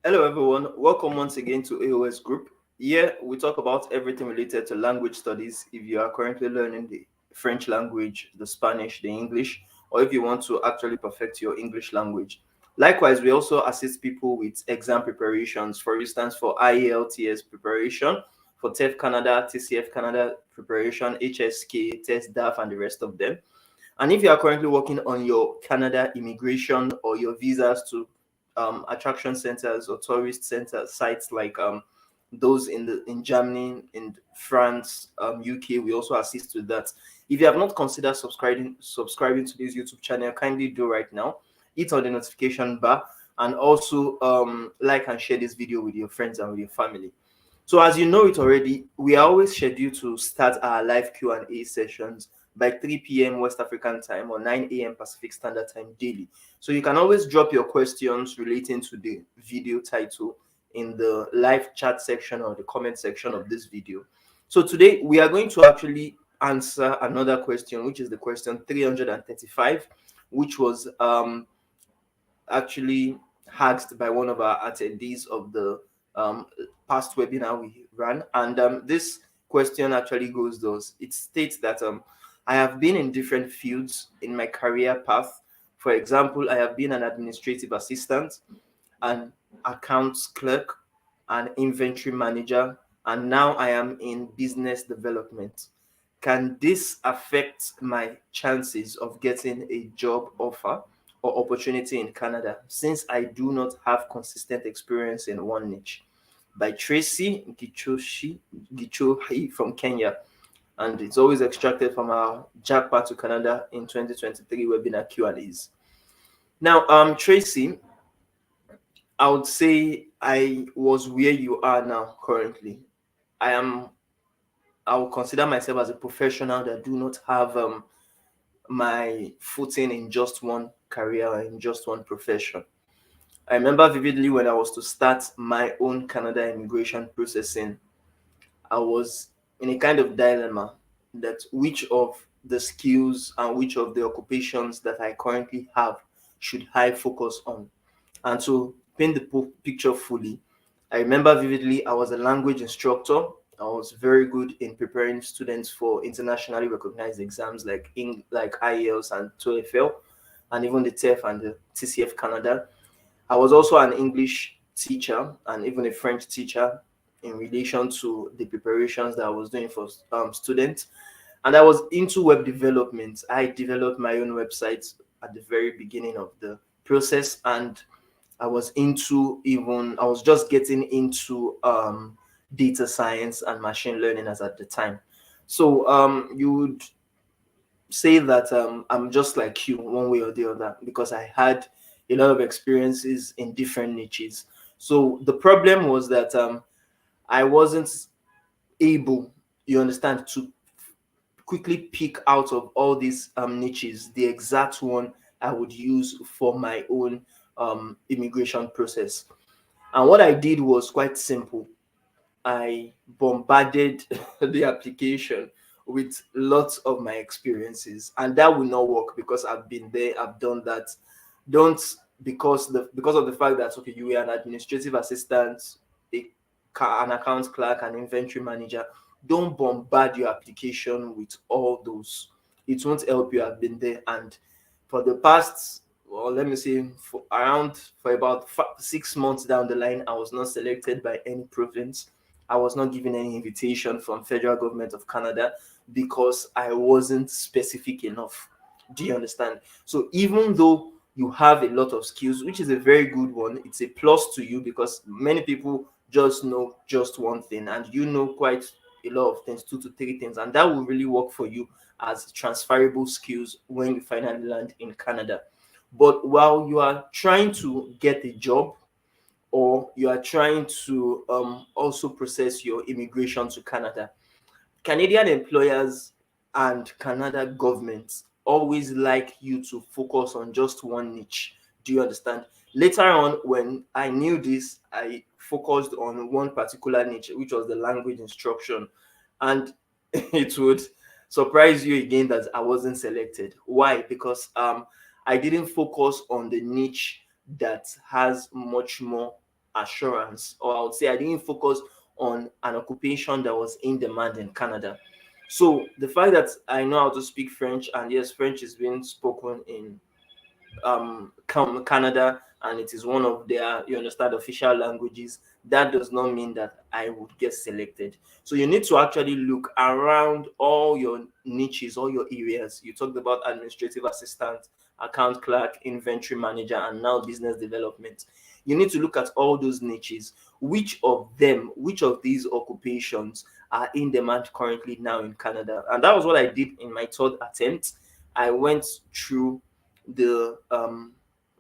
Hello, everyone. Welcome once again to A.O.S Group. Here we talk about everything related to language studies. If you are currently learning the French language, the Spanish, the English, or if you want to actually perfect your English language. Likewise, we also assist people with exam preparations, for instance, for IELTS preparation, for TEF Canada, TCF Canada preparation, HSK, TEST DAF, and the rest of them. And if you are currently working on your Canada immigration or your visas to attraction centers or tourist center sites like those in Germany, in France, UK, we also assist with that. If you have not considered subscribing to this YouTube channel, kindly do right now. Hit on the notification bar and also like and share this video with your friends and with your family. So as you know it already, we are always scheduled to start our live Q&A sessions by 3 p.m. West African time or 9 a.m. Pacific Standard Time daily. So you can always drop your questions relating to the video title in the live chat section or the comment section of this video. So today we are going to actually answer another question, which is the question 335, which was actually asked by one of our attendees of the um, past webinar we ran. And this question actually goes thus. It states that I have been in different fields in my career path. For example, I have been an administrative assistant, an accounts clerk, an inventory manager, and now I am in business development. Can this affect my chances of getting a job offer or opportunity in Canada since I do not have consistent experience in one niche? By Tracy Gichohi from Kenya. And it's always extracted from our JAPA to Canada in 2023 webinar Q&As. Now, Tracy, I would say I was where you are now currently. I am I would consider myself as a professional that do not have my footing in just one career or in just one profession. I remember vividly when I was to start my own Canada immigration processing, I was in a kind of dilemma that which of the skills and which of the occupations that I currently have should I focus on. And to paint the picture fully, I remember vividly I was a language instructor. I was very good in preparing students for internationally recognized exams like IELTS and TOEFL, and even the TEF and the TCF Canada. I was also an English teacher and even a French teacher in relation to the preparations that I was doing for students. And I was into web development. I developed my own website at the very beginning of the process, and I was just getting into data science and machine learning as at the time. So you would say that I'm just like you one way or the other because I had a lot of experiences in different niches. So the problem was that I wasn't able, you understand, to quickly pick out of all these niches the exact one I would use for my own immigration process. And what I did was quite simple. I bombarded the application with lots of my experiences, and that will not work because I've been there, I've done that. Don't because of the fact that okay, you were an administrative assistant, an account clerk, an inventory manager. Don't bombard your application with all those. It won't help you. I've been there, and for the past, well, let me say, for about 6 months down the line, I was not selected by any province. I was not given any invitation from federal government of Canada because I wasn't specific enough. Do you understand? So even though you have a lot of skills, which is a very good one, it's a plus to you because many people just know just one thing and you know quite a lot of things, two to three things, and that will really work for you as transferable skills when you finally land in Canada. But while you are trying to get a job or you are trying to also process your immigration to Canada, Canadian employers and Canada government always like you to focus on just one niche. Do you understand? Later on, when I knew this, I focused on one particular niche, which was the language instruction. And it would surprise you again that I wasn't selected. Why? Because I didn't focus on the niche that has much more. assurance, or I would say I didn't focus on an occupation that was in demand in Canada. So the fact that I know how to speak French, and yes, French is being spoken in Canada, and it is one of their, you understand, official languages, that does not mean that I would get selected. So you need to actually look around all your niches, all your areas. You talked about administrative assistant, account clerk, inventory manager, and now business development. You need to look at all those niches. Which of them, which of these occupations are in demand currently now in Canada? And that was what I did in my third attempt. I went through the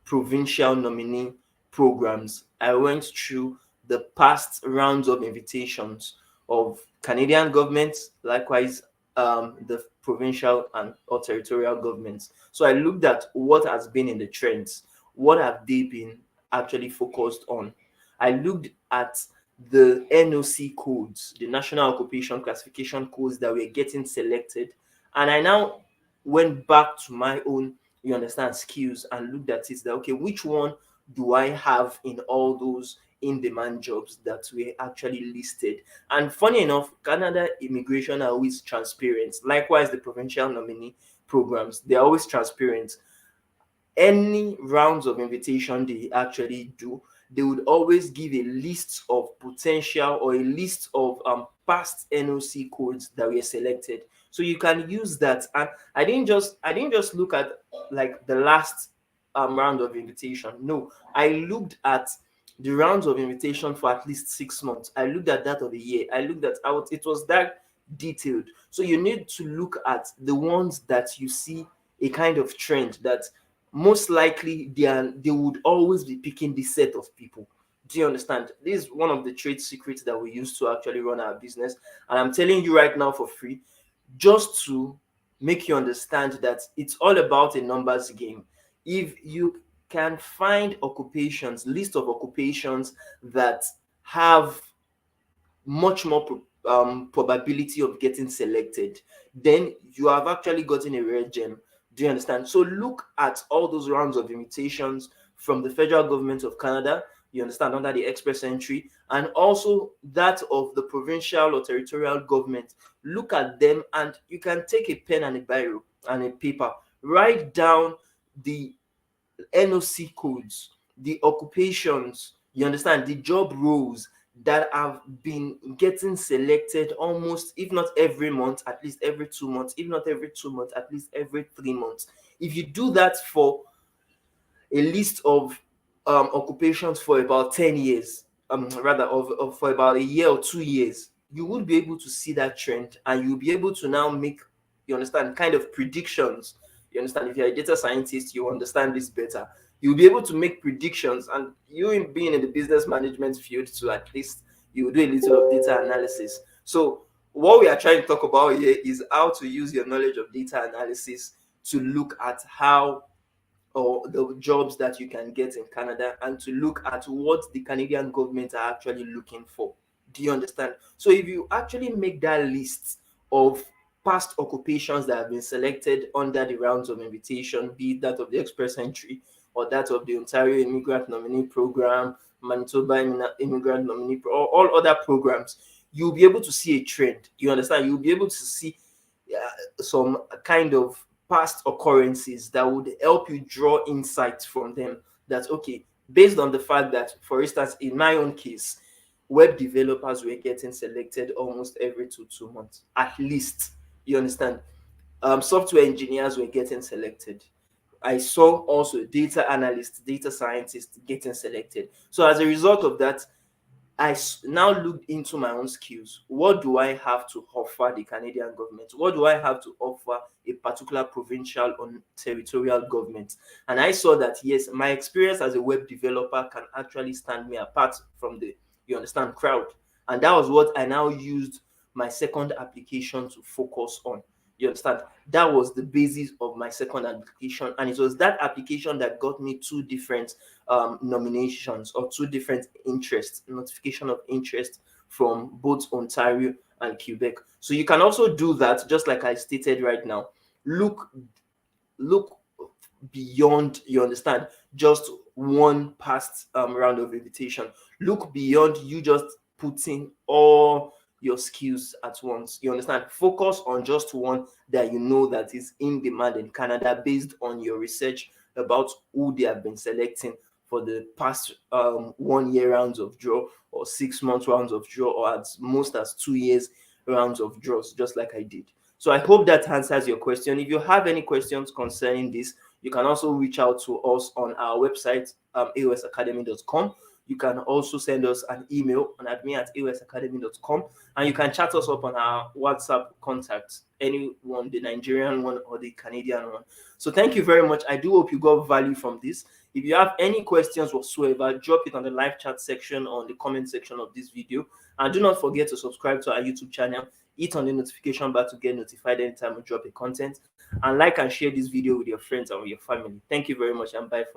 provincial nominee programs. I went through the past rounds of invitations of Canadian governments, likewise the provincial and or territorial governments. So I looked at what has been in the trends, what have they been actually focused on. I looked at the NOC codes, the National Occupation Classification codes that were getting selected, and I now went back to my own, you understand, skills, and looked at it that okay, which one do I have in all those in-demand jobs that were actually listed. And funny enough, Canada immigration are always transparent. Likewise, the provincial nominee programs, they're always transparent. Any rounds of invitation they actually do, they would always give a list of potential or a list of past NOC codes that were selected. So you can use that. And I didn't just look at like the last round of invitation. No, I looked at the rounds of invitation for at least 6 months. I looked at that of a year. I looked at out. It was that detailed. So you need to look at the ones that you see a kind of trend that most likely they would always be picking this set of people. Do you understand? This is one of the trade secrets that we use to actually run our business. And I'm telling you right now for free, just to make you understand that it's all about a numbers game. If you can find occupations, list of occupations that have much more probability of getting selected, then you have actually gotten a rare gem. Do you understand? So look at all those rounds of invitations from the federal government of Canada, you understand, under the express entry, and also that of the provincial or territorial government. Look at them, and you can take a pen and a biro and a paper, write down the NOC codes, the occupations, you understand, the job roles that have been getting selected almost, if not every month, at least every 2 months, if not every 2 months, at least every 3 months. If you do that for a list of occupations for about 10 years, rather of for about a year or 2 years, you would be able to see that trend, and you'll be able to now make, you understand, kind of predictions. You understand, if you're a data scientist, you understand this better. You'll be able to make predictions, and you being in the business management field too, at least you will do a little of data analysis. So what we are trying to talk about here is how to use your knowledge of data analysis to look at how, or the jobs that you can get in Canada, and to look at what the Canadian government are actually looking for. Do you understand? So if you actually make that list of past occupations that have been selected under the rounds of invitation, be it that of the express entry or that of the Ontario Immigrant Nominee Program, Manitoba Immigrant Nominee or all other programs, you'll be able to see a trend. You understand? You'll be able to see some kind of past occurrences that would help you draw insights from them, that okay, based on the fact that, for instance, in my own case, web developers were getting selected almost every two months at least. You understand? Software engineers were getting selected. I saw also data analysts, data scientists getting selected. So as a result of that, now looked into my own skills. What do I have to offer the Canadian government? What do I have to offer a particular provincial or territorial government? And I saw that yes, my experience as a web developer can actually stand me apart from the, you understand, crowd. And that was what I now used my second application to focus on. You understand? That was the basis of my second application, and it was that application that got me two different nominations, or two different interests, notification of interest from both Ontario and Quebec. So you can also do that, just like I stated right now. Look beyond, you understand, just one past round of invitation. Look beyond you just putting all your skills at once. You understand? Focus on just one that you know that is in demand in Canada based on your research about who they have been selecting for the past 1 year rounds of draw, or 6 months rounds of draw, or at most as 2 years rounds of draws, just like I did. So I hope that answers your question. If you have any questions concerning this, you can also reach out to us on our website, aosacademy.com. You can also send us an email on admin@aosacademy.com, and you can chat us up on our WhatsApp contacts, anyone, the Nigerian one or the Canadian one. So thank you very much. I do hope you got value from this. If you have any questions whatsoever, drop it on the live chat section or the comment section of this video. And do not forget to subscribe to our YouTube channel. Hit on the notification bell to get notified anytime we drop a content. And like and share this video with your friends and with your family. Thank you very much, and bye for now.